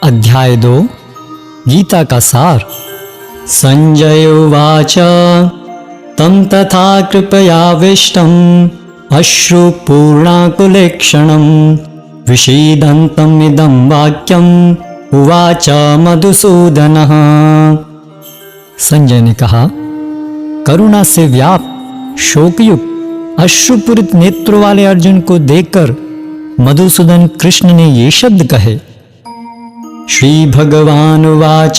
अध्याय 2 गीता का सार। संजय उवाच तं तथा कृपयाविष्टम् अश्रुपूर्णाकुलेक्षणम् विषीदन्तम् इदं वाक्यम् उवाच मधुसूदनः। संजय ने कहा, करुणा से व्याप्त शोकयुक्त अश्रुपूरित नेत्रों वाले अर्जुन को देखकर मधुसूदन कृष्ण ने ये शब्द कहे। श्री भगवान उवाच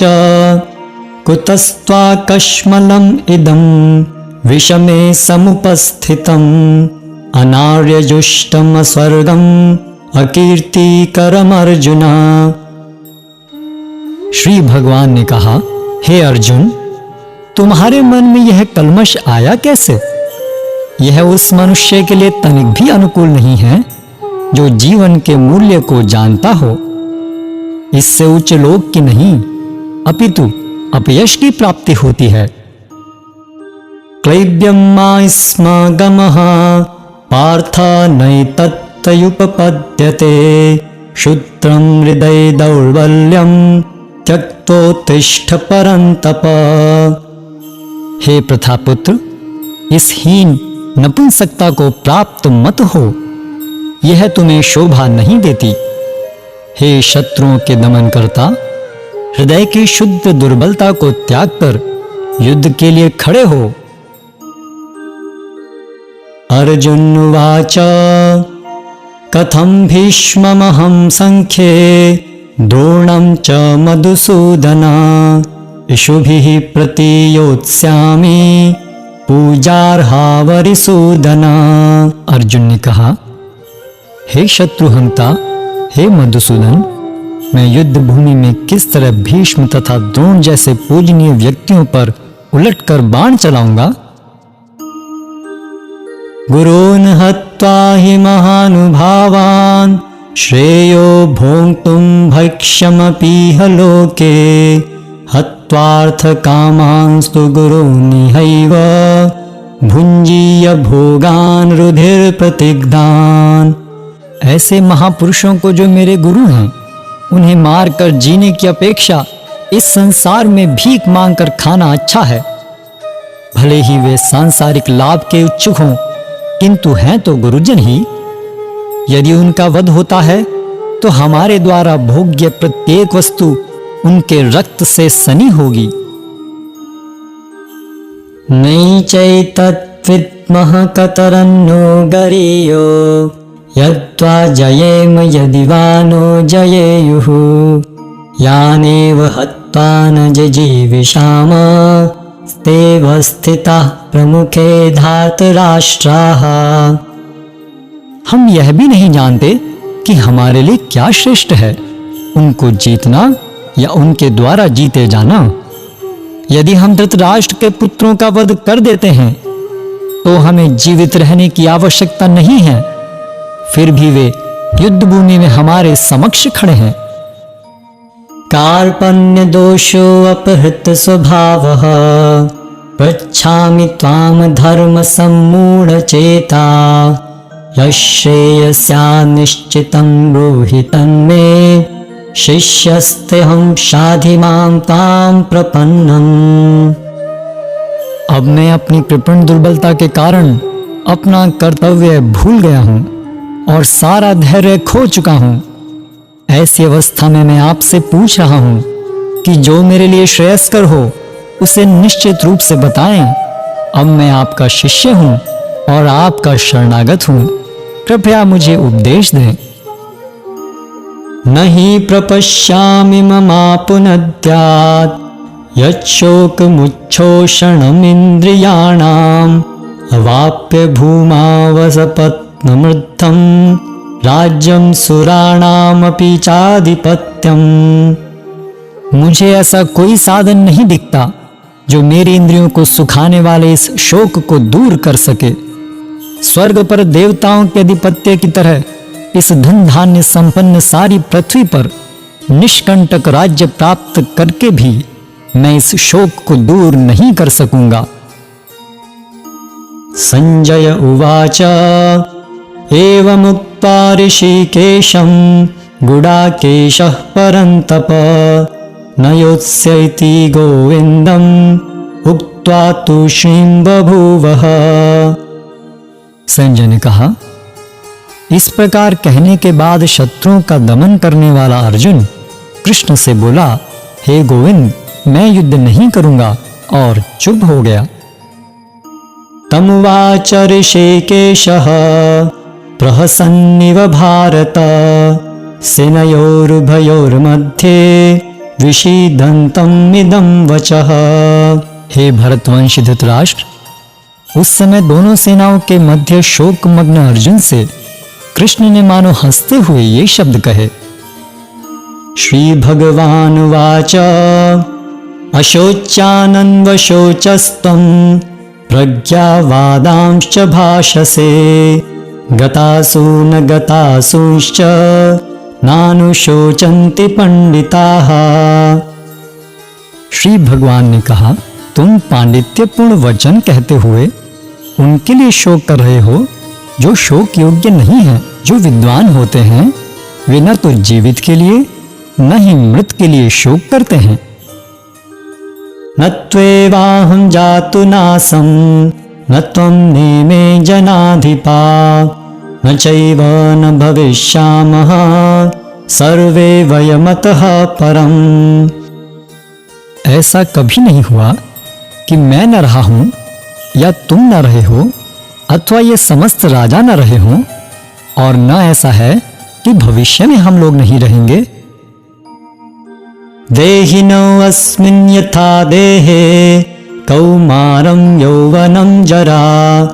कुतस्त्वाकश्मलम् इदं विषमे समुपस्थितम् अनार्यजुष्टम् अस्वर्गम् अकीर्तिकरम् अर्जुन। श्री भगवान ने कहा, हे अर्जुन, तुम्हारे मन में यह कल्मश आया कैसे? यह उस मनुष्य के लिए तनिक भी अनुकूल नहीं है जो जीवन के मूल्य को जानता हो। इससे उच्च लोक की नहीं अपितु अपयश की प्राप्ति होती है। क्लैब्यं मास्मगमः पार्थ नैतत्तयुपपद्यते क्षुद्रं हृदय दौर्बल्यं त्यक्तोत्तिष्ठ परन्तप। हे प्रथापुत्र, इस हीन नपुंसकता को प्राप्त मत हो, यह तुम्हें शोभा नहीं देती। हे शत्रुओं के दमन करता, हृदय की शुद्ध दुर्बलता को त्याग कर युद्ध के लिए खड़े हो। अर्जुन उवाच कथं भीष्ममहं संख्ये द्रोणं च मधुसूदन इषुभिः प्रतियोत्स्यामि पूजार्हा वरिसूदन। अर्जुन ने कहा, हे शत्रुहंता, हे मधुसूदन, मैं युद्ध भूमि में किस तरह भीष्म तथा द्रोण जैसे पूजनीय व्यक्तियों पर उलटकर बाण चलाऊंगा? गुरून् हत्वा हि महानुभावान् श्रेयो भोक्तुं भक्ष्यमपीह लोके हत्वार्थकामांस्तु गुरूनिहैव भुञ्जीय भोगान् रुधिरप्रतिग्धान्। ऐसे महापुरुषों को जो मेरे गुरु हैं, उन्हें मारकर जीने की अपेक्षा इस संसार में भीख मांगकर खाना अच्छा है। भले ही वे सांसारिक लाभ के इच्छुक हों, किंतु हैं तो गुरुजन ही। यदि उनका वध होता है तो हमारे द्वारा भोग्य प्रत्येक वस्तु उनके रक्त से सनी होगी। नैचैतद्विद्मः कतरन्नो गरीयो यद्वा जयेम यदि वा नो जयेयुः यानेव हत्वा न जिजीविषाम स्तेव स्थिताः प्रमुखे धार्तराष्ट्राः। हम यह भी नहीं जानते कि हमारे लिए क्या श्रेष्ठ है, उनको जीतना या उनके द्वारा जीते जाना। यदि हम धृतराष्ट्र के पुत्रों का वध कर देते हैं तो हमें जीवित रहने की आवश्यकता नहीं है, फिर भी वे युद्ध भूमि में हमारे समक्ष खड़े हैं। कार्पण्य दोषो अपहृत स्वभावः पृच्छामि त्वाम धर्म सम्मूढ़ चेता यश्रेयस्या निश्चितं ब्रूहि तन्मे शिष्यस्तेऽहं शाधि मां तां प्रपन्नम्। अब मैं अपनी कृपण दुर्बलता के कारण अपना कर्तव्य भूल गया हूँ और सारा धैर्य खो चुका हूँ। ऐसी अवस्था में मैं आपसे पूछ रहा हूँ कि जो मेरे लिए श्रेयस्कर हो उसे निश्चित रूप से बताएं। अब मैं आपका शिष्य हूँ और आपका शरणागत हूँ, कृपया मुझे उपदेश दें। नहि प्रपश्यामि ममापुनद्यात् यच्छोकमुच्छोषणमिन्द्रियाणाम् अवाप्य भूमावसपत्नमृद्धं राज्यं सुराणामपि चाधिपत्यम्। मुझे ऐसा कोई साधन नहीं दिखता जो मेरी इंद्रियों को सुखाने वाले इस शोक को दूर कर सके। स्वर्ग पर देवताओं के अधिपत्य की तरह इस धन धान्य संपन्न सारी पृथ्वी पर निष्कंटक राज्य प्राप्त करके भी मैं इस शोक को दूर नहीं कर सकूंगा। संजय उवाच एवमुक्त्वा ऋषिकेशं गुडाकेशः परन्तप न योत्स्यैति गोविन्दम् उक्त्वा तूष्णीं बभूवः। संजय ने कहा, इस प्रकार कहने के बाद शत्रुओं का दमन करने वाला अर्जुन कृष्ण से बोला, हे गोविंद, मैं युद्ध नहीं करूंगा, और चुप हो गया। तमुवाच ऋषिकेशः प्रहसन्निव भारत सेनयोरुभयोर्मध्ये विषीदन्तम् इदं वचः। हे भरतवंशी धृतराष्ट्र, उस समय दोनों सेनाओं के मध्य शोकमग्न अर्जुन से कृष्ण ने मानो हंसते हुए ये शब्द कहे। श्री भगवान वाच अशोच्यानन्वशोचस्त्वं प्रज्ञावादांश्च भाषसे गतासु न गतासूंश्च नानुशोचन्ति पंडिताः। श्री भगवान ने कहा, तुम पांडित्यपूर्ण वचन कहते हुए उनके लिए शोक कर रहे हो जो शोक योग्य नहीं है। जो विद्वान होते हैं वे न तो जीवित के लिए न ही मृत के लिए शोक करते हैं। न त्वेवाहं जातु नासं न त्वं नेमे जनाधिपा न चैव न भविष्यामः सर्वे वयमतः परम्। ऐसा कभी नहीं हुआ कि मैं न रहा हूं या तुम न रहे हो अथवा ये समस्त राजा न रहे हों, और न ऐसा है कि भविष्य में हम लोग नहीं रहेंगे। देहिनो अस्मिन् यथा देहे कौमारं यौवनं जरा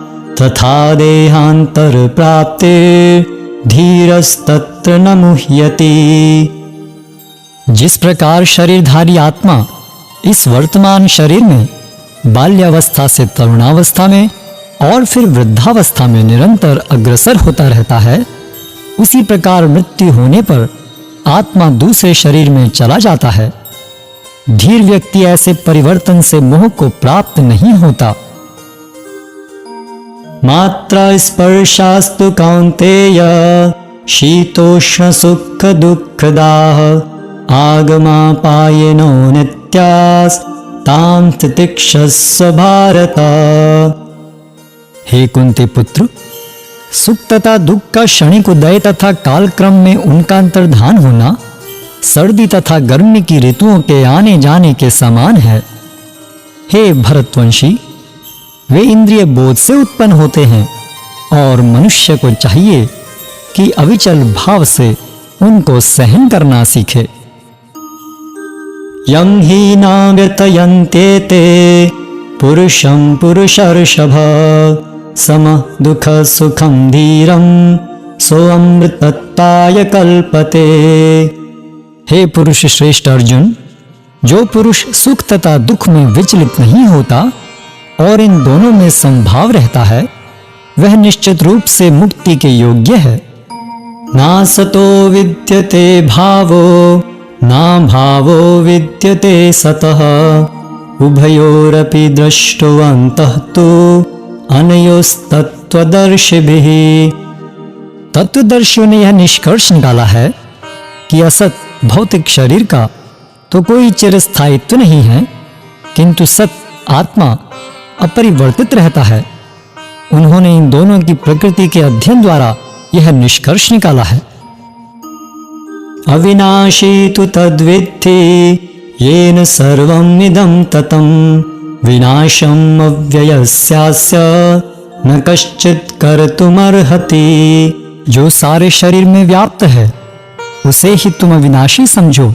तथा देहांतर प्राप्ते धीरस्तत्र न मुह्यति। जिस प्रकार शरीरधारी आत्मा इस वर्तमान शरीर में बाल्यावस्था से तरुणावस्था में और फिर वृद्धावस्था में निरंतर अग्रसर होता रहता है, उसी प्रकार मृत्यु होने पर आत्मा दूसरे शरीर में चला जाता है। धीर व्यक्ति ऐसे परिवर्तन से मोह को प्राप्त नहीं होता। मात्रा स्पर्शास्तु कौन्तेय शीतोष्ण सुख दुःखदाः आगमापायिनो नित्यास् तां तितिक्षस्व भारत। हे कुंती पुत्र, सुख तथा दुख का क्षणिक उदय तथा कालक्रम में उनका अंतर्धान होना सर्दी तथा गर्मी की ऋतुओं के आने जाने के समान है। हे भरतवंशी, वे इंद्रिय बोध से उत्पन्न होते हैं और मनुष्य को चाहिए कि अविचल भाव से उनको सहन करना सीखे। यं हि न व्यतयन्ते पुरुषं पुरुषर्षभ समः दुःख सुखं धीरं सोऽमृतत्वाय कल्पते। हे पुरुष श्रेष्ठ अर्जुन, जो पुरुष सुख तथा दुख में विचलित नहीं होता और इन दोनों में संभाव रहता है, वह निश्चित रूप से मुक्ति के योग्य है। नासतो विद्यते भावो ना भावो विद्यते सतः उभयोरपि दृष्टवन्तः तु अनयोस्तत्त्वदर्शिभिः। तत्वदर्शियों ने यह निष्कर्ष निकाला है कि असत भौतिक शरीर का तो कोई चिरस्थायित्व नहीं है, किंतु सत आत्मा अपरिवर्तित रहता है। उन्होंने इन दोनों की प्रकृति के अध्ययन द्वारा यह निष्कर्ष निकाला है। अविनाशी तु तद्विद्धि येन सर्वम् इदं ततं विनाशम् अव्ययस्यास्य न कश्चित् कर्तुमर्हति। जो सारे शरीर में व्याप्त है उसे ही तुम अविनाशी समझो।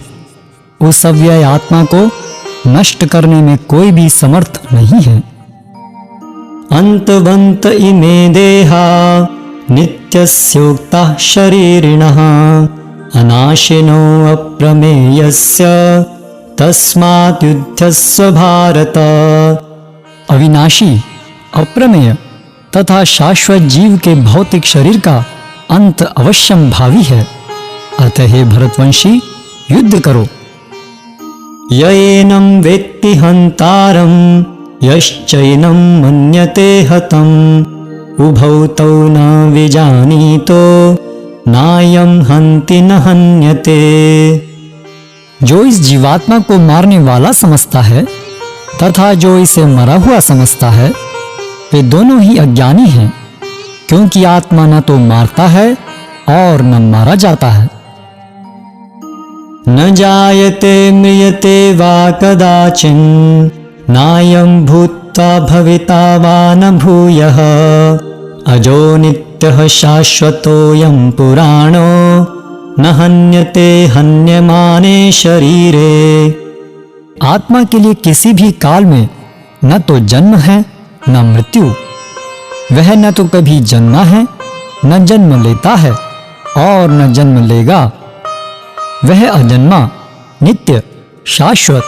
उस अव्यय आत्मा को नष्ट करने में कोई भी समर्थ नहीं है। अंतवंत इमे देहा नित्यस्योक्ताः शरीरिणः अनाशिनो अप्रमेयस्य तस्मात् युध्यस्व भारत। अविनाशी, अप्रमेय तथा शाश्वत जीव के भौतिक शरीर का अंत अवश्यम भावी है। अतः हे भरतवंशी, युद्ध करो। येनं वेत्ति हन्तारं यश्चैनं मन्यते हतम् उभौ तौ न विजानीतो नायं हन्ति न हन्यते। जो इस जीवात्मा को मारने वाला समझता है तथा जो इसे मरा हुआ समझता है, वे दोनों ही अज्ञानी हैं, क्योंकि आत्मा न तो मारता है और न मारा जाता है। न जायते म्रियते वा कदाचिन्, नायं भूत्वा भविता वा न भूयः, अजो नित्यः शाश्वतोऽयं पुराणो, न हन्यते हन्यमाने शरीरे। आत्मा के लिए किसी भी काल में न तो जन्म है न मृत्यु। वह न तो कभी जन्मा है न जन्म लेता है और न जन्म लेगा। वह अजन्मा, नित्य, शाश्वत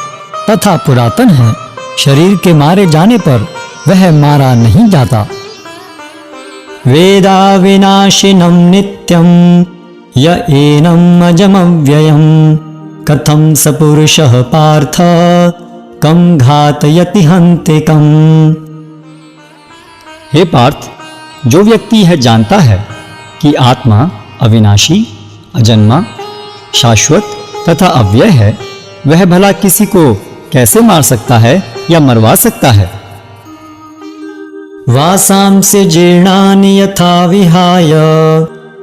तथा पुरातन है। शरीर के मारे जाने पर वह मारा नहीं जाता। वेदा विनाशिनं नित्यं य एनम् अजमव्ययम्, कथं स पुरुषः पार्थ कं घातयति हन्तिकम्। हे पार्थ, जो व्यक्ति यह जानता है कि आत्मा अविनाशी, अजन्मा, शाश्वत तथा अव्यय है, वह भला किसी को कैसे मार सकता है या मरवा सकता है। वासांसि जीर्णानि यथा विहाय,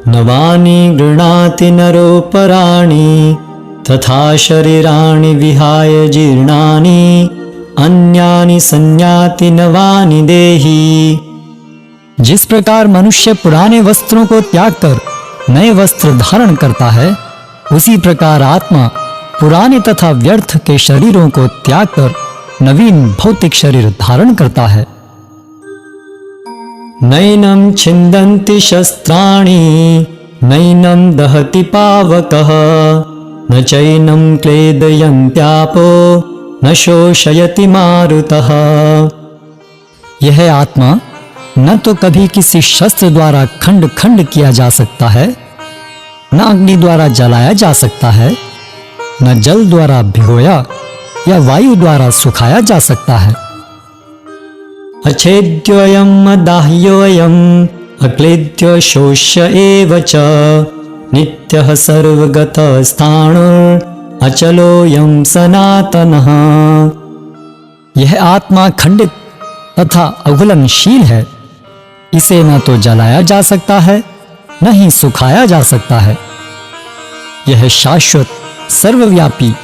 नवानि गृह्णाति नरोपराणि, तथा शरीराणि विहाय जीर्णानि अन्यानि संयाति नवानि देहि। जिस प्रकार मनुष्य पुराने वस्त्रों को त्याग कर नए वस्त्र धारण करता है, उसी प्रकार आत्मा पुराने तथा व्यर्थ के शरीरों को त्याग कर नवीन भौतिक शरीर धारण करता है। नैनं छिन्दन्ति शस्त्राणि, नैनं दहति पावकः, न चैनं क्लेदयन्त्यापो, न शोषयति मारुतः। यह आत्मा न तो कभी किसी शस्त्र द्वारा खंड खंड किया जा सकता है, न अग्नि द्वारा जलाया जा सकता है, न जल द्वारा भिगोया या वायु द्वारा सुखाया जा सकता है। अच्छेद्योऽयम् अदाह्योऽयम्, अक्लेद्य शोष्य एव च, नित्यः सर्वगतः स्थाणुर्, अचलोऽयं सनातनः। यह आत्मा खंडित तथा अघुलनशील है। इसे न तो जलाया जा सकता है न ही सुखाया जा सकता है। यह शाश्वत, सर्वव्यापी,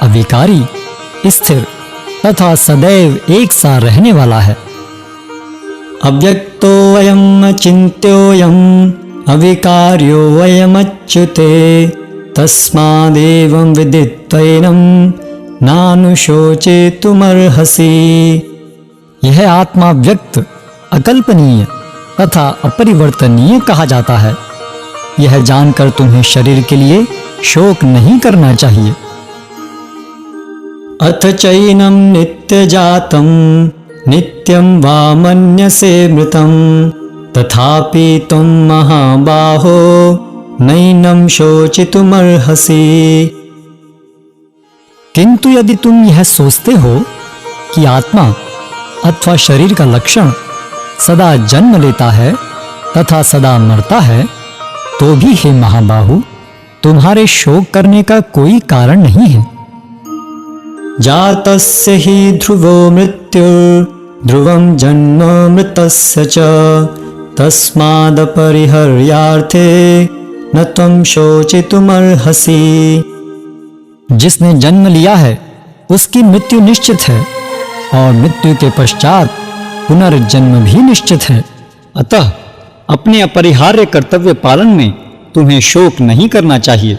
अविकारी, स्थिर तथा सदैव एक सा रहने वाला है। अव्यक्तोऽयम् अचिन्त्योऽयम्, अविकार्योऽयम् अच्युते, तस्मादेवं विदित्वैनं नानुशोचितुमर्हसि। यह आत्मा व्यक्त, अकल्पनीय तथा अपरिवर्तनीय कहा जाता है। यह जानकर तुम्हें शरीर के लिए शोक नहीं करना चाहिए। अथ चैनं नित्यजातं, नित्यं वा मन्यसे मृतं, तथापि त्वं महाबाहो नैनं शोचितुमर्हसि। किंतु यदि तुम यह सोचते हो कि आत्मा अथवा शरीर का लक्षण सदा जन्म लेता है तथा सदा मरता है, तो भी हे महाबाहु, तुम्हारे शोक करने का कोई कारण नहीं है। जातस्य हि ध्रुवो मृत्युर्, ध्रुवं जन्म मृतस्य च, तस्मादपरिहर्यार्थे न त्वं शोचितुमर्हसि। जिसने जन्म लिया है उसकी मृत्यु निश्चित है, और मृत्यु के पश्चात पुनर्जन्म भी निश्चित है। अतः अपने अपरिहार्य कर्तव्य पालन में तुम्हें शोक नहीं करना चाहिए।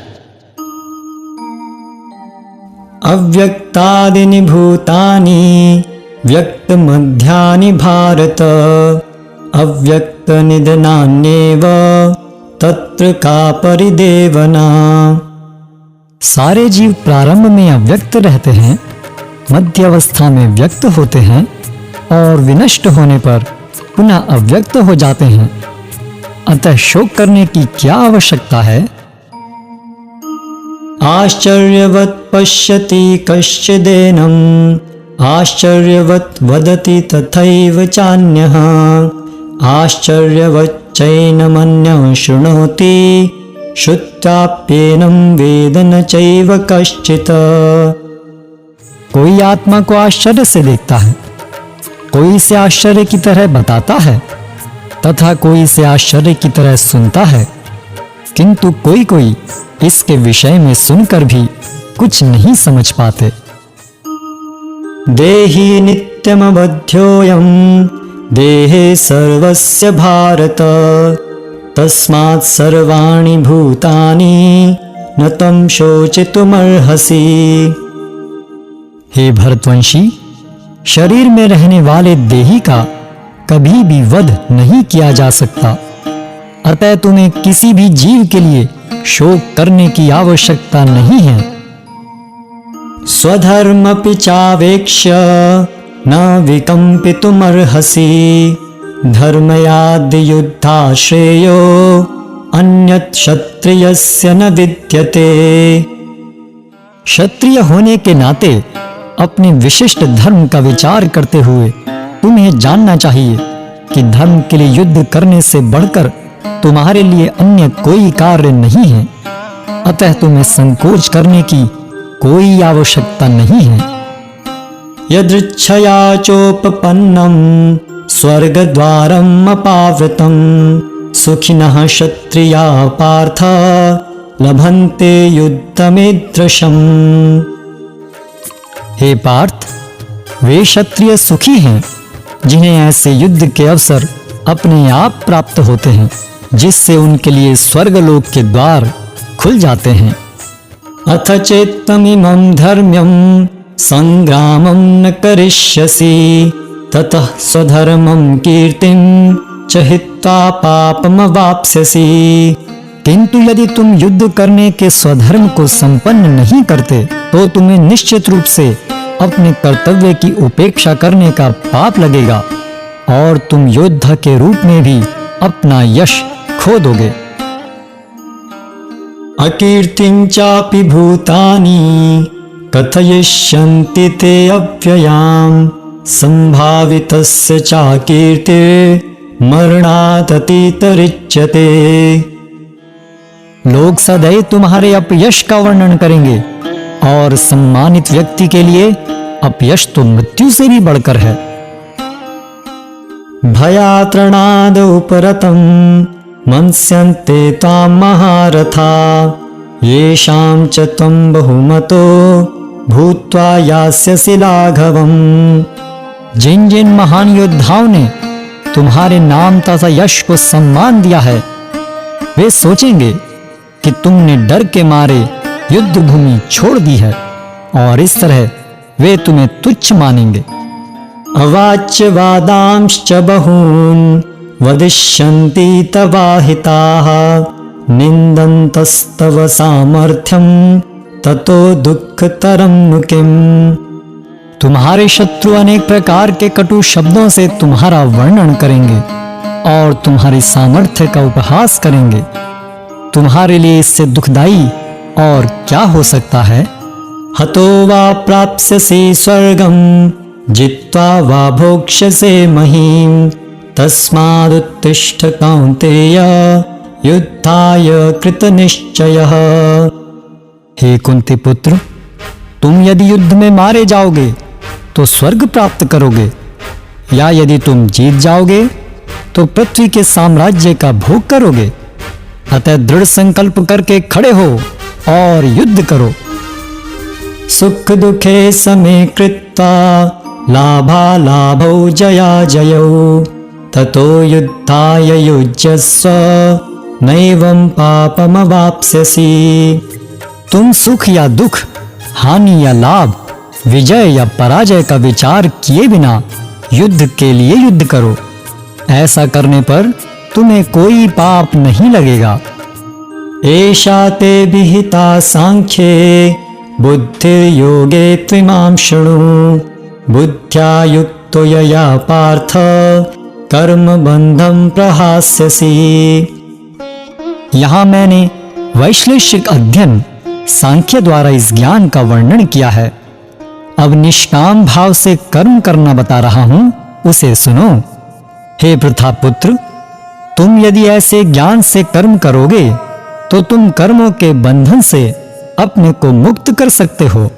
अव्यक्तादीनि भूतानि व्यक्तमध्यानि भारत, अव्यक्तनिधनान्येव तत्र का परिदेवना। सारे जीव प्रारंभ में अव्यक्त रहते हैं, मध्य अवस्था में व्यक्त होते हैं और विनष्ट होने पर पुनः अव्यक्त हो जाते हैं। अतः शोक करने की क्या आवश्यकता है। आश्चर्यवत् पश्यति कश्चिदेनम्, आश्चर्यवत् वदति तथैव चान्यः, आश्चर्यवच्चैनमन्यः शृणोति श्रुत्याप्येनं वेद न चैव कश्चित्। कोई आत्मा को आश्चर्य से देखता है, कोई इसे आश्चर्य की तरह बताता है, तथा कोई इसे आश्चर्य की तरह सुनता है, किंतु कोई कोई इसके विषय में सुनकर भी कुछ नहीं समझ पाते। देहि नित्यमवध्योऽयं देहे सर्वस्य भारत, तस्मात् सर्वाणि भूतानि न तं शोचितुमर्हसि। हे भरतवंशी, शरीर में रहने वाले देही का कभी भी वध नहीं किया जा सकता, अतः तुम्हें किसी भी जीव के लिए शोक करने की आवश्यकता नहीं है। स्वधर्मपि चावेक्ष्य न विकम्पितुमर्हसि, धर्मयाद् युद्धाश्रेयो अन्यत् क्षत्रियस्य न विद्यते। क्षत्रिय होने के नाते अपने विशिष्ट धर्म का विचार करते हुए तुम्हें जानना चाहिए कि धर्म के लिए युद्ध करने से बढ़कर तुम्हारे लिए अन्य कोई कार्य नहीं है, अतः तुम्हें संकोच करने की कोई आवश्यकता नहीं है। यदृच्छया चोपपन्नं स्वर्गद्वारम् अपावृतं, सुखिनः क्षत्रिया पार्थ लभन्ते युद्धमीदृशम्। हे पार्थ, वे क्षत्रिय सुखी हैं जिन्हें ऐसे युद्ध के अवसर अपने आप प्राप्त होते हैं, जिससे उनके लिए स्वर्गलोक के द्वार खुल जाते हैं। अथ चेत्तमिमं धर्म्यं संग्रामं न करिष्यसि, ततः स्वधर्मं कीर्तिं च हित्वा पापमवाप्स्यसि। किंतु यदि तुम युद्ध करने के स्वधर्म को संपन्न नहीं करते तो तुम्हें निश्चित रूप से अपने कर्तव्य की उपेक्षा करने का पाप लगेगा और तुम योद्धा के रूप में भी अपना यश खो दोगे। अकीर्तिं चापि भूतानि कथयिष्यन्ति ते अव्ययाम्, संभावितस्य चाकीर्तिर् मरणादतिरिच्यते। लोग सदैव तुम्हारे अपयश का वर्णन करेंगे और सम्मानित व्यक्ति के लिए अपयश तो मृत्यु से भी बढ़कर है। भयात्रणाद उपरतं मंस्यन्ते तां महारथा, येषां च त्वं बहुमतो भूत्वा यास्यसि लाघवम्। जिन जिन महान योद्धाओं ने तुम्हारे नाम तथा यश को सम्मान दिया है, वे सोचेंगे कि तुमने डर के मारे युद्ध भूमि छोड़ दी है और इस तरह वे तुम्हें तुच्छ मानेंगे। अवाच्य वादांश्च बहून् वदिष्यन्ति तवाहिताः, निन्दन्तस्तव सामर्थ्यं ततो दुःखतरं नु किम्। तुम्हारे शत्रु अनेक प्रकार के कटु शब्दों से तुम्हारा वर्णन करेंगे और तुम्हारी सामर्थ्य का उपहास करेंगे। तुम्हारे लिए इससे दुखदाई और क्या हो सकता है। हतो वा प्राप्स्यसि स्वर्गं जित्वा वा भोक्ष्यसे महीम्, तस्मादुत्तिष्ठ कौन्तेय युद्धाय कृतनिश्चयः। हे कुंती पुत्र, तुम यदि युद्ध में मारे जाओगे तो स्वर्ग प्राप्त करोगे, या यदि तुम जीत जाओगे तो पृथ्वी के साम्राज्य का भोग करोगे। अतः दृढ़ संकल्प करके खड़े हो और युद्ध करो। सुख दुखे समे कृत्वा लाभालाभौ जया जयौ, ततो युद्धाय युज्यस्व नैवं पापमवाप्स्यसि। तुम सुख या दुख, हानि या लाभ, विजय या पराजय का विचार किए बिना युद्ध के लिए युद्ध करो। ऐसा करने पर तुम्हें कोई पाप नहीं लगेगा। एषा ते विहिता सांख्ये बुद्धिर्योगे त्विमां शृणु, बुद्ध्या युक्तो यया पार्थ कर्म बंधं प्रहास्यसि। यहाँ मैंने वैश्लेषिक अध्ययन सांख्य द्वारा इस ज्ञान का वर्णन किया है। अब निष्काम भाव से कर्म करना बता रहा हूं, उसे सुनो। हे प्रथापुत्र, तुम यदि ऐसे ज्ञान से कर्म करोगे तो तुम कर्मों के बंधन से अपने को मुक्त कर सकते हो।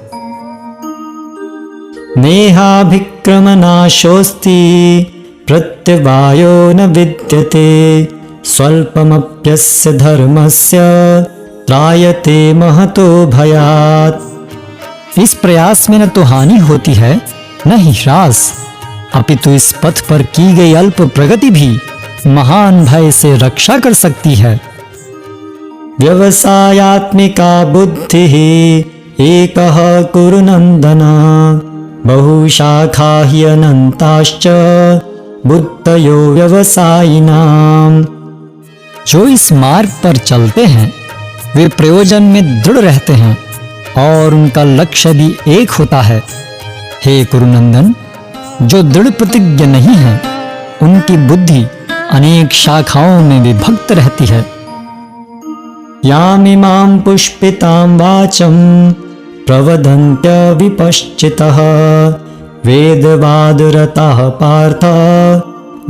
नेहाभिक्रमनाशोऽस्ति प्रत्यवायो न विद्यते स्वल्पमप्यस्य धर्मस्य त्रायते महतो भयात्। इस प्रयास में न तो हानि होती है न ही ह्रास, अपितु इस पथ पर की गई अल्प प्रगति भी महान भय से रक्षा कर सकती है। व्यवसायात्मिका बुद्धिः एकः कुरु नन्दन बहुशाखा हि अनन्ताश्च बुद्धयो व्यवसायिनाम्। जो इस मार्ग पर चलते हैं वे प्रयोजन में दृढ़ रहते हैं और उनका लक्ष्य भी एक होता है। हे कुरुनंदन, जो दृढ़ प्रतिज्ञ नहीं है उनकी बुद्धि अनेक शाखाओं में विभक्त रहती है। यामिमां पुष्पितां वाचं प्रवदन्त्य विपश्चितः वेदवादरताः पार्थ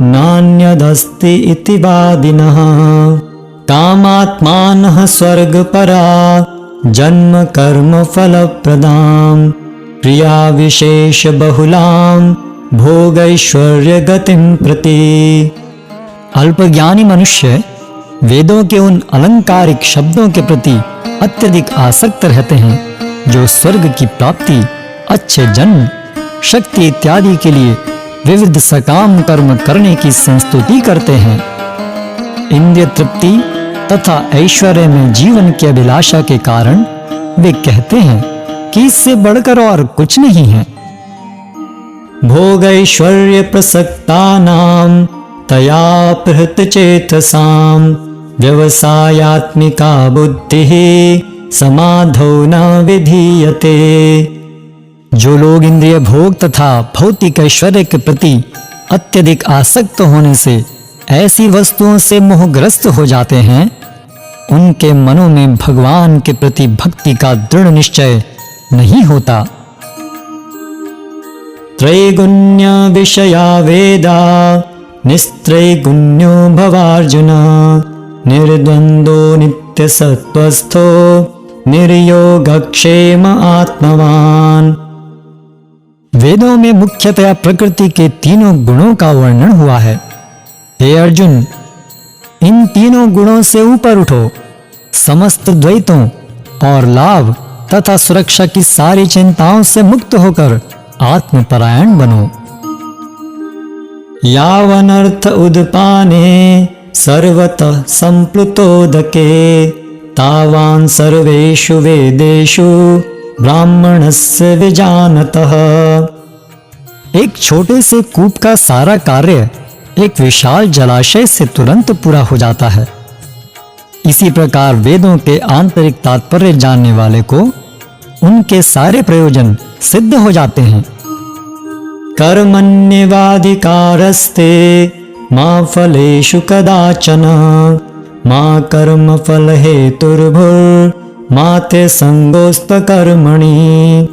नान्यदस्ति इति वादिनः। कामात्मानः स्वर्गपरा जन्म कर्म फलप्रदां प्रिया विशेष बहुलां भोगैश्वर्य गतिं प्रति। अल्पज्ञानी मनुष्य वेदों के उन अलंकारिक शब्दों के प्रति अत्यधिक आसक्त रहते हैं जो स्वर्ग की प्राप्ति, अच्छे जन्म, शक्ति इत्यादि के लिए विविध सकाम कर्म करने की संस्तुति करते हैं। इंद्रिय तृप्ति तथा ऐश्वर्य में जीवन की अभिलाषा के कारण वे कहते हैं कि इससे बढ़कर और कुछ नहीं है। भोगैश्वर्य प्रसक्तानां तया प्रहृत चेतसां व्यवसायात्मिका बुद्धिः समाधौ न विधीयते। जो लोग इंद्रिय भोग तथा भौतिक ऐश्वर्य के प्रति अत्यधिक आसक्त होने से ऐसी वस्तुओं से मोहग्रस्त हो जाते हैं, उनके मनों में भगवान के प्रति भक्ति का दृढ़ निश्चय नहीं होता। त्रैगुण्य विषया वेदा निस्त्रैगुण्यो भवार्जुन निर्द्वन्द्वो नित्यसत्त्वस्थो निर्योगक्षेम आत्मवान। वेदों में मुख्यतया प्रकृति के तीनों गुणों का वर्णन हुआ है। हे अर्जुन, इन तीनों गुणों से ऊपर उठो, समस्त द्वैतों और लाभ तथा सुरक्षा की सारी चिंताओं से मुक्त होकर आत्मपरायण बनो। यावनर्थ उदपाने सर्वतः संप्लुतोदके तावान् सर्वेषु वेदेषु ब्राह्मणस्य विजानतः। एक छोटे से कूप का सारा कार्य एक विशाल जलाशय से तुरंत पूरा हो जाता है। इसी प्रकार वेदों के आंतरिक तात्पर्य जानने वाले को उनके सारे प्रयोजन सिद्ध हो जाते हैं। कर्मण्येवाधिकारस्ते मा फलेषु कदाचन मा कर्मफल हेतुर्भुर्मा ते संगोऽस्त्वकर्मणि।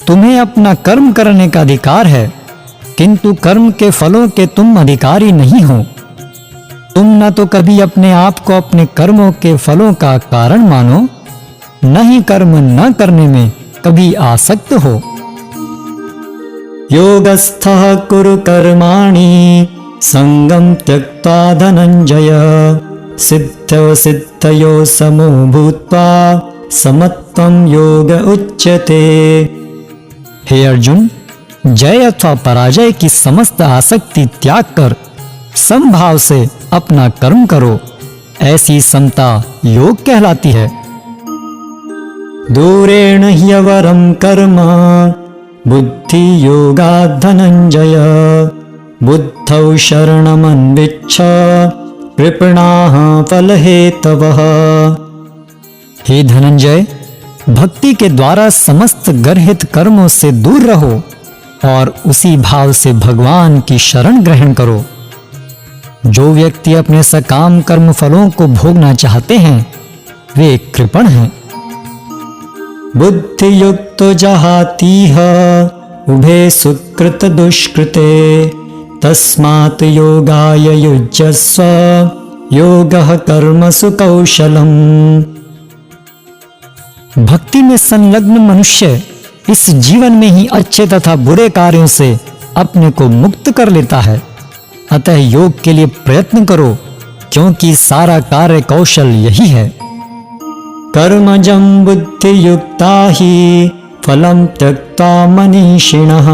तुम्हें अपना कर्म करने का अधिकार है, किंतु कर्म के फलों के तुम अधिकारी नहीं हो। तुम न तो कभी अपने आप को अपने कर्मों के फलों का कारण मानो, न ही कर्म न करने में कभी आसक्त हो। योगस्थः कुरु कर्माणि संगं त्यक्त्वा धनंजय सिद्धौ सिद्धयो समो भूत्वा समत्वं योग उच्यते। हे अर्जुन, जय अथवा पराजय की समस्त आसक्ति त्याग कर समभाव से अपना कर्म करो, ऐसी समता योग कहलाती है। दूरेण ह्यवरं कर्म बुद्धि योगात् धनंजय बुद्धौ शरणमन्विच्छ कृपणाः फलहेतवः। हे धनंजय, भक्ति के द्वारा समस्त गर्हित कर्मों से दूर रहो और उसी भाव से भगवान की शरण ग्रहण करो। जो व्यक्ति अपने सकाम कर्म फलों को भोगना चाहते हैं वे कृपण हैं। बुद्धि युक्तो जहातीह उभे सुकृत दुष्कृते तस्मात् योगाय युज्यस्व योगः कर्मसु कौशलम्। भक्ति में संलग्न मनुष्य इस जीवन में ही अच्छे तथा बुरे कार्यों से अपने को मुक्त कर लेता है। अतः योग के लिए प्रयत्न करो, क्योंकि सारा कार्य कौशल यही है। कर्मजं बुद्धियुक्ता हि फलं त्यक्ता मनीषिणः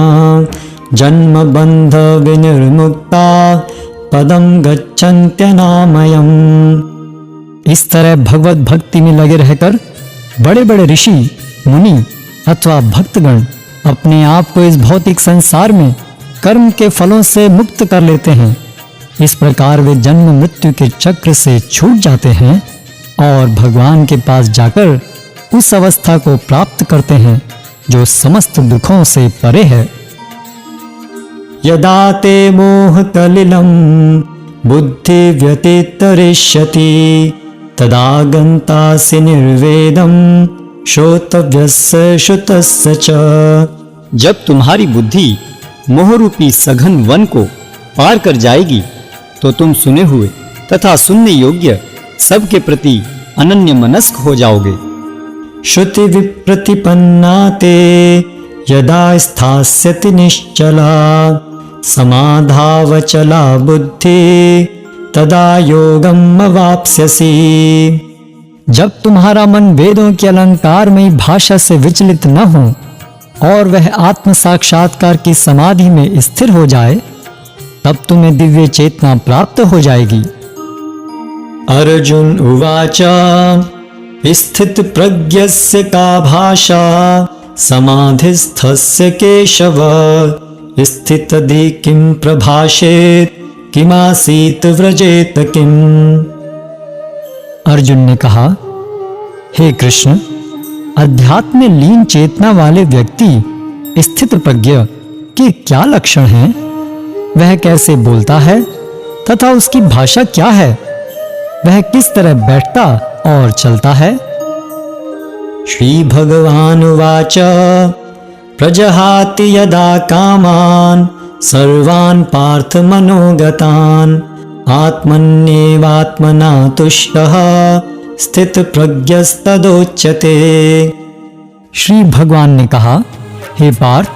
जन्म बंध विनिर्मुक्ता पदं गच्छन्त्यनामयम्। इस तरह भगवत भक्ति में लगे रहकर बड़े बड़े ऋषि, मुनि अथवा भक्तगण अपने आप को इस भौतिक संसार में कर्म के फलों से मुक्त कर लेते हैं। इस प्रकार वे जन्म मृत्यु के चक्र से छूट जाते हैं और भगवान के पास जाकर उस अवस्था को प्राप्त करते हैं जो समस्त दुखों से परे है। यदा ते मोहकलिलं बुद्धि व्यतितरिष्यति तदा गन्तासि निर्वेदं श्रोतव्यस्य श्रुतस्य च। जब तुम्हारी बुद्धि मोहरूपी सघन वन को पार कर जाएगी तो तुम सुने हुए तथा सुनने योग्य सबके प्रति अनन्य मनस्क हो जाओगे। श्रुति विप्रतिपन्ना ते यदा स्थास्यति निश्चला समाधावचला बुद्धि तदा योगम अवाप्स्यसि। जब तुम्हारा मन वेदों के अलंकारमयी भाषा से विचलित न हो और वह आत्म साक्षात्कार की समाधि में स्थिर हो जाए, तब तुम्हें दिव्य चेतना प्राप्त हो जाएगी। अर्जुन उवाच स्थित प्रज्ञस्य का भाषा समाधिस्थस्य केशव स्थितधि किं प्रभाषेत किमासीत व्रजेत किम। अर्जुन ने कहा, हे कृष्ण, अध्यात्म में लीन चेतना वाले व्यक्ति स्थित प्रज्ञ के क्या लक्षण हैं? वह कैसे बोलता है तथा उसकी भाषा क्या है? वह किस तरह बैठता और चलता है? श्री भगवानुवाच प्रजहाति यदा कामान् सर्वान् पार्थ मनोगतान् आत्मन्येवात्मना तुष्टः स्थित प्रज्ञस्तदोच्यते। श्री भगवान ने कहा, हे पार्थ,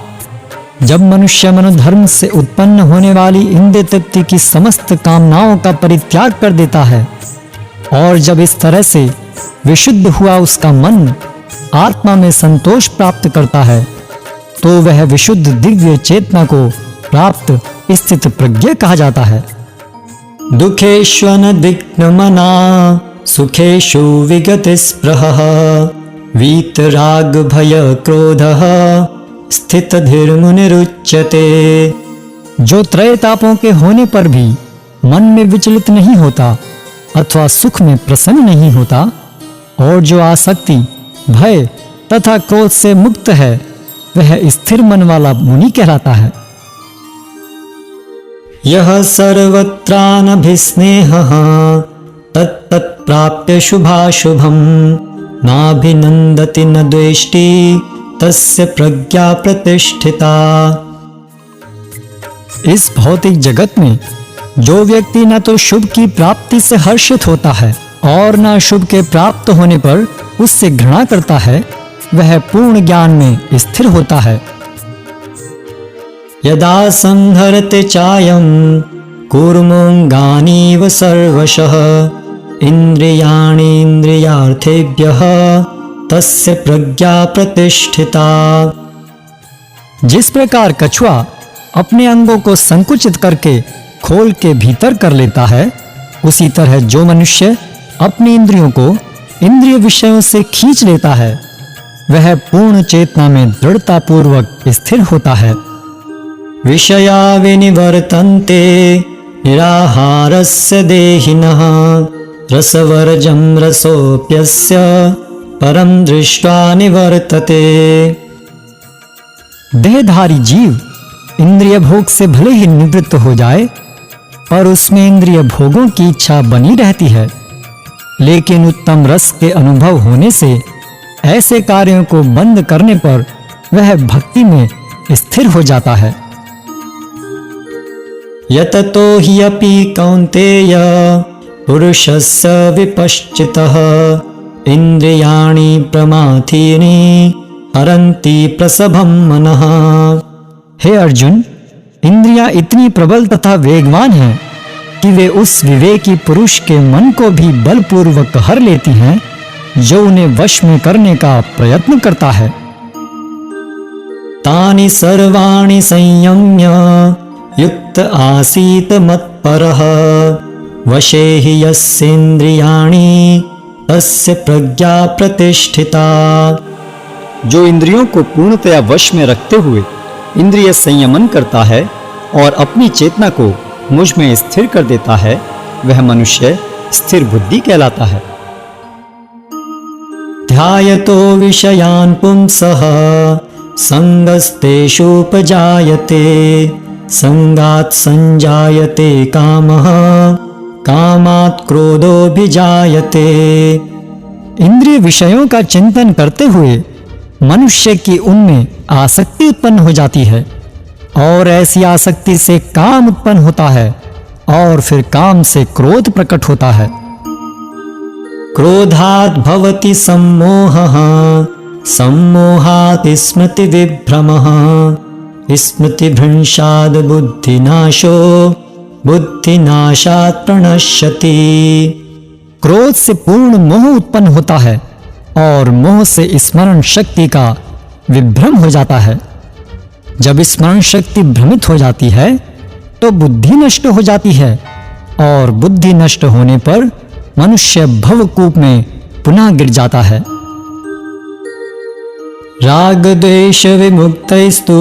जब मनुष्य मनोधर्म से उत्पन्न होने वाली इंद्रिय तृप्ति की समस्त कामनाओं का परित्याग कर देता है और जब इस तरह से विशुद्ध हुआ उसका मन आत्मा में संतोष प्राप्त करता है, तो वह विशुद्ध दिव्य चेतना को प्राप्त स्थित प्रज्ञ कहा जाता है। दुखेष्वनदिग्नमना सुखेषु विगतस्पृहः वीतराग भय क्रोधः स्थितधीर्मुनिरुच्यते। जो त्रय तापों के होने पर भी मन में विचलित नहीं होता अथवा सुख में प्रसन्न नहीं होता और जो आसक्ति, भय तथा क्रोध से मुक्त है, वह स्थिर मन वाला मुनि कहलाता है। यह सर्वत्रानभिस्नेहः तत्तत्प्राप्य शुभाशुभं नाभिनन्दति न द्वेष्टि तस्य प्रज्ञा प्रतिष्ठिता। इस भौतिक जगत में जो व्यक्ति न तो शुभ की प्राप्ति से हर्षित होता है और न शुभ के प्राप्त होने पर उससे घृणा करता है, वह पूर्ण ज्ञान में स्थिर होता है। यदा संहरते चायं कूर्मोऽङ्गानीव सर्वशः इन्द्रियाणीन्द्रियार्थेभ्यः तस्य प्रज्ञा प्रतिष्ठिता। जिस प्रकार कछुआ अपने अंगों को संकुचित करके खोल के भीतर कर लेता है, उसी तरह जो मनुष्य अपनी इंद्रियों को इंद्रिय विषयों से खींच लेता है, वह पूर्ण चेतना में दृढ़ता पूर्वक स्थिर होता है। विषया विनिवर्तन्ते निराहारस्य देहिनः रसवर्जं रसोऽप्यस्य परं दृष्ट्वा निवर्तते। देहधारी जीव इंद्रिय भोग से भले ही निवृत्त हो जाए, पर उसमें इंद्रिय भोगों की इच्छा बनी रहती है, लेकिन उत्तम रस के अनुभव होने से ऐसे कार्यों को बंद करने पर वह भक्ति में स्थिर हो जाता है। यततो हि अपि कौन्तेय पुरुषस्य विपश्चितः इंद्रियाणि प्रमाथीनि हरन्ति प्रसभं मनः। हे अर्जुन, इंद्रियां इतनी प्रबल तथा वेगवान हैं कि वे उस विवेकी पुरुष के मन को भी बलपूर्वक हर लेती हैं जो उन्हें वश में करने का प्रयत्न करता है। तानि सर्वाणि संयम्य युक्त आसीत मत्परः वशे हि यस्येन्द्रियाणि तस्य प्रज्ञा प्रतिष्ठिता। जो इंद्रियों को पूर्णतया वश में रखते हुए इंद्रिय संयमन करता है और अपनी चेतना को मुझ में स्थिर कर देता है, वह मनुष्य स्थिर बुद्धि कहलाता है। ध्यायतो विषयान् पुंसः संगस्तेषुपजायते संगात् संजायते कामः कामात् क्रोधोऽभिजायते। इंद्रिय विषयों का चिंतन करते हुए मनुष्य की उनमें आसक्ति उत्पन्न हो जाती है और ऐसी आसक्ति से काम उत्पन्न होता है और फिर काम से क्रोध प्रकट होता है। क्रोधात् भवति सम्मोहः सम्मोहात् स्मृति विभ्रमः स्मृतिभ्रंशात् बुद्धिनाशो बुद्धिनाशात् प्रणश्यति। क्रोध से पूर्ण मोह उत्पन्न होता है और मोह से स्मरण शक्ति का विभ्रम हो जाता है। जब स्मरण शक्ति भ्रमित हो जाती है तो बुद्धि नष्ट हो जाती है और बुद्धि नष्ट होने पर मनुष्य भवकूप में पुनः गिर जाता है। राग द्वेष विमुक्तैस्तु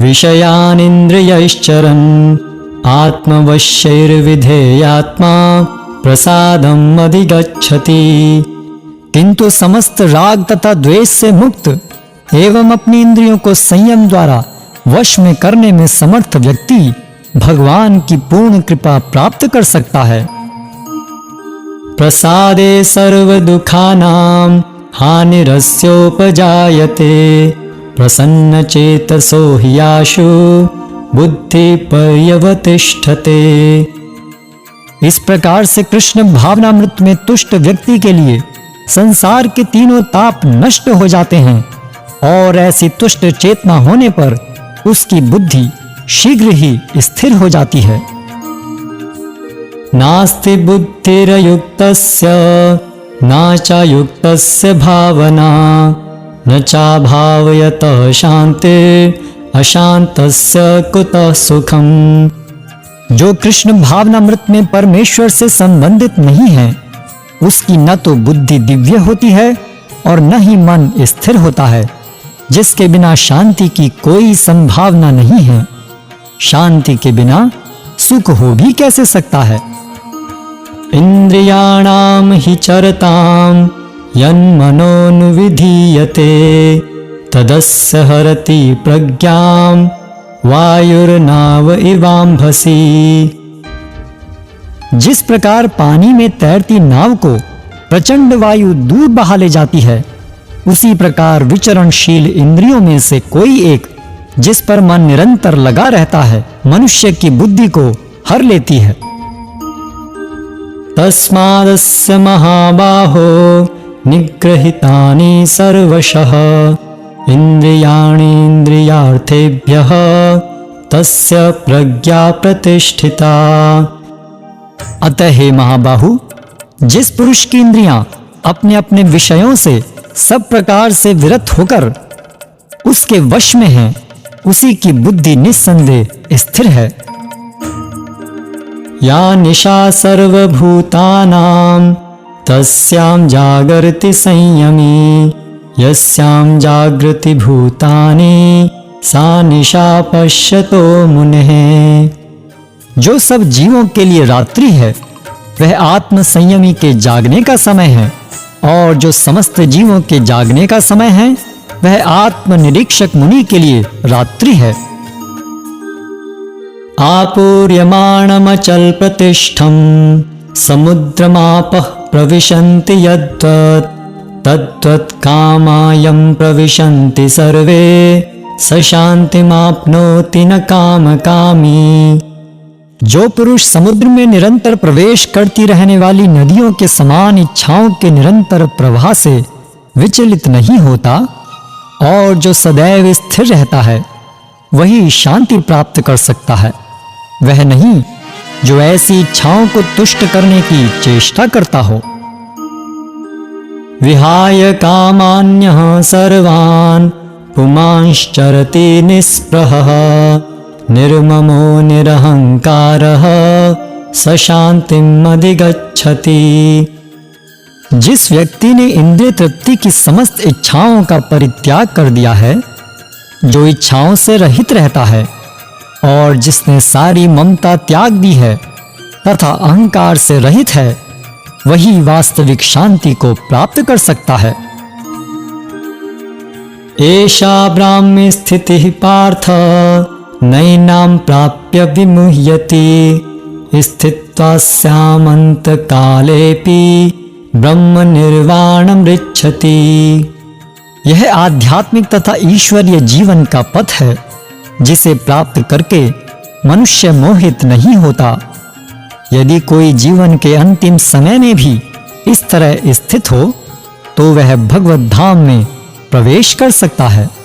विषयान् इंद्रियैश्चरन् आत्मवश्यैर्विधेयात्मा प्रसादम् अधिगच्छति। किंतु समस्त राग तथा द्वेष से मुक्त एवं अपनी इंद्रियों को संयम द्वारा वश में करने में समर्थ व्यक्ति भगवान की पूर्ण कृपा प्राप्त कर सकता है। प्रसादे सर्व दुखानां हानिरस्योपजायते प्रसन्न चेतसो हि आशु बुद्धि पर्यवतिष्ठते। इस प्रकार से कृष्ण भावनामृत में तुष्ट व्यक्ति के लिए संसार के तीनों ताप नष्ट हो जाते हैं और ऐसी तुष्ट चेतना होने पर उसकी बुद्धि शीघ्र ही स्थिर हो जाती है। नास्ति बुद्धिरयुक्तस्य न चायुक्तस्य भावना न चाभावयतः शान्ते अशांतस्य कुतः सुखम। जो कृष्ण भावनामृत में परमेश्वर से संबंधित नहीं है उसकी न तो बुद्धि दिव्य होती है और न ही मन स्थिर होता है, जिसके बिना शांति की कोई संभावना नहीं है। शांति के बिना सुख हो भी कैसे सकता है। इंद्रियाणाम हि चरताम यन्मनोनुविधीयते तदस्य हरति प्रज्ञाम वायुर्नाव इवाम्भसी। जिस प्रकार पानी में तैरती नाव को प्रचंड वायु दूर बहा ले जाती है, उसी प्रकार विचरणशील इंद्रियों में से कोई एक जिस पर मन निरंतर लगा रहता है मनुष्य की बुद्धि को हर लेती है। तस्मादस्य महाबाहो निग्रहितानि सर्वशः इंद्रियाणीन्द्रियार्थेभ्यः तस्य प्रज्ञा प्रतिष्ठिता। अतः हे महाबाहु, जिस पुरुष की इंद्रियां अपने अपने विषयों से सब प्रकार से विरत होकर उसके वश में है, उसी की बुद्धि निस्संदेह स्थिर है। या निशा सर्वभूतानां तस्यां जागर्ति संयमी यस्यां जागृति भूतानि सा निशा पश्यतो मुनेः। जो सब जीवों के लिए रात्रि है वह आत्म संयमी के जागने का समय है, और जो समस्त जीवों के जागने का समय है वह आत्म निरीक्षक मुनि के लिए रात्रि है। आपूर्यमाणमचल प्रतिष्ठम समुद्रमापः प्रविशन्ति यद्वत् तद्वत् कामायं प्रविशन्ति सर्वे स शान्तिमाप्नोति न कामकामी। जो पुरुष समुद्र में निरंतर प्रवेश करती रहने वाली नदियों के समान इच्छाओं के निरंतर प्रवाह से विचलित नहीं होता और जो सदैव स्थिर रहता है, वही शांति प्राप्त कर सकता है। वह नहीं जो ऐसी इच्छाओं को तुष्ट करने की चेष्टा करता हो। विहाय कामान्यः सर्वान् पुमांश्चरति निःस्पृहः निर्ममो निरहंकारः स शांतिम् अधिगच्छति। जिस व्यक्ति ने इंद्रिय तृप्ति की समस्त इच्छाओं का परित्याग कर दिया है, जो इच्छाओं से रहित रहता है और जिसने सारी ममता त्याग दी है तथा अहंकार से रहित है, वही वास्तविक शांति को प्राप्त कर सकता है। एषा ब्राह्मी स्थितिः पार्थ नैनां प्राप्य विमुह्यति स्थित्वा स्यामन्त कालेपि ब्रह्म निर्वाणम् ऋच्छति। यह आध्यात्मिक तथा ईश्वरीय जीवन का पथ है, जिसे प्राप्त करके मनुष्य मोहित नहीं होता। यदि कोई जीवन के अंतिम समय में भी इस तरह स्थित हो, तो वह भगवत धाम में प्रवेश कर सकता है।